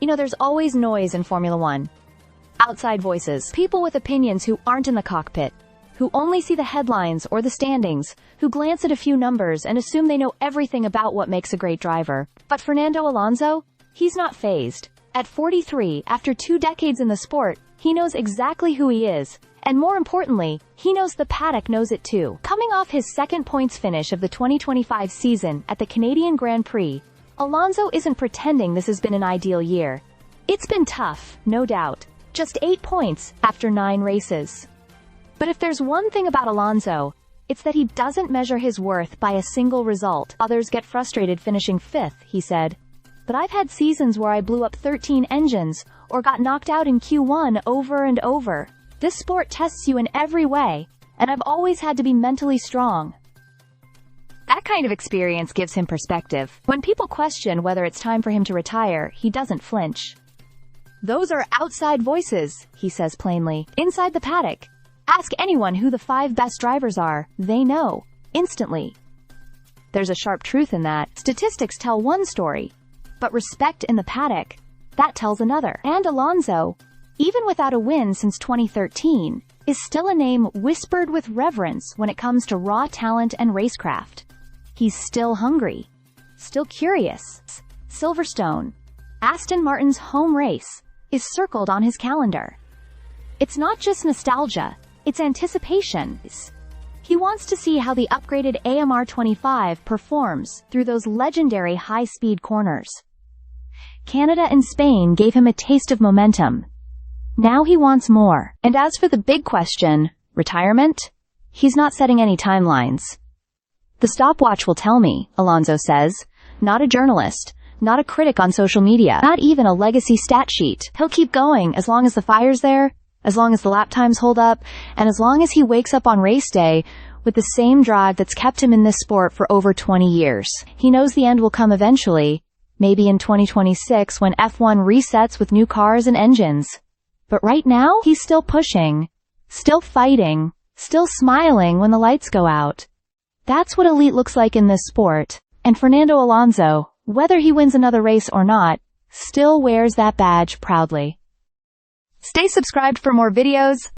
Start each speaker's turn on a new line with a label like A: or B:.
A: You know, there's always noise in Formula One. Outside voices, people with opinions who aren't in the cockpit, who only see the headlines or the standings, who glance at a few numbers and assume they know everything about what makes a great driver. But Fernando Alonso? He's not fazed. At 43, after 2 decades in the sport, he knows exactly who he is. And more importantly, he knows the paddock knows it too. Coming off his second points finish of the 2025 season at the Canadian Grand Prix, Alonso isn't pretending this has been an ideal year. It's been tough, no doubt. Just 8 points after 9 races. But if there's one thing about Alonso, it's that he doesn't measure his worth by a single result. Others get frustrated finishing 5th, he said. But I've had seasons where I blew up 13 engines, or got knocked out in Q1 over and over. This sport tests you in every way, and I've always had to be mentally strong. That kind of experience gives him perspective. When people question whether it's time for him to retire, he doesn't flinch. Those are outside voices, he says plainly. Inside the paddock, ask anyone who the 5 best drivers are, they know, instantly. There's a sharp truth in that. Statistics tell one story, but respect in the paddock, that tells another. And Alonso, even without a win since 2013, is still a name whispered with reverence when it comes to raw talent and racecraft. He's still hungry, still curious. Silverstone, Aston Martin's home race, is circled on his calendar. It's not just nostalgia, it's anticipation. He wants to see how the upgraded AMR 25 performs through those legendary high-speed corners. Canada and Spain gave him a taste of momentum. Now he wants more. And as for the big question, retirement? He's not setting any timelines. The stopwatch will tell me, Alonso says, not a journalist, not a critic on social media, not even a legacy stat sheet. He'll keep going as long as the fire's there, as long as the lap times hold up, and as long as he wakes up on race day with the same drive that's kept him in this sport for over 20 years. He knows the end will come eventually, maybe in 2026 when F1 resets with new cars and engines. But right now, he's still pushing, still fighting, still smiling when the lights go out. That's what elite looks like in this sport. And Fernando Alonso, whether he wins another race or not, still wears that badge proudly. Stay subscribed for more videos.